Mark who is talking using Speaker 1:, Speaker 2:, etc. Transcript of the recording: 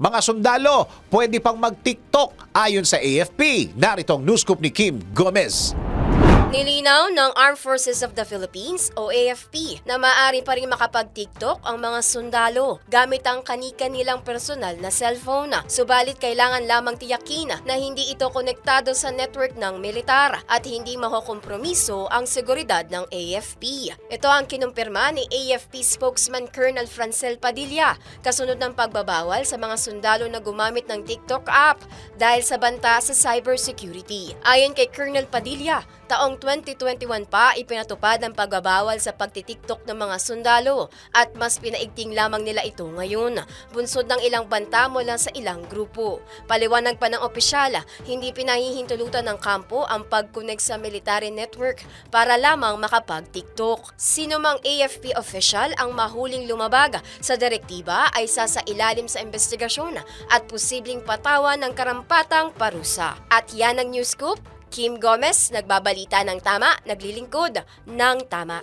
Speaker 1: mga sundalo pwede pang mag-TikTok ayon sa AFP. Narito ang news scoop ni Kim Gomez.
Speaker 2: Nilinaw ng Armed Forces of the Philippines o AFP na maaari pa rin makapag-TikTok ang mga sundalo gamit ang kani-kanilang personal na cellphone. Subalit kailangan lamang tiyakin na hindi ito konektado sa network ng militar at hindi makokompromiso ang seguridad ng AFP. Ito ang kinumpirma ni AFP spokesman Colonel Francel Padilla kasunod ng pagbabawal sa mga sundalo na gumamit ng TikTok app dahil sa banta sa cybersecurity. Ayon kay Colonel Padilla, taong 2021 pa ipinatupad ang pagbabawal sa pagtitiktok ng mga sundalo at mas pinaigting lamang nila ito ngayon, bunsod ng ilang banta mula sa ilang grupo. Paliwanag pa ng opisyala, hindi pinahihintulutan ng kampo ang pag-connect sa military network para lamang makapag-TikTok. Sino mang AFP official ang mahuling lumabag sa direktiba ay sasailalim sa investigasyon at posibleng patawan ng karampatang parusa. At yan ang news scoop. Kim Gomez, nagbabalita ng tama, naglilingkod ng tama.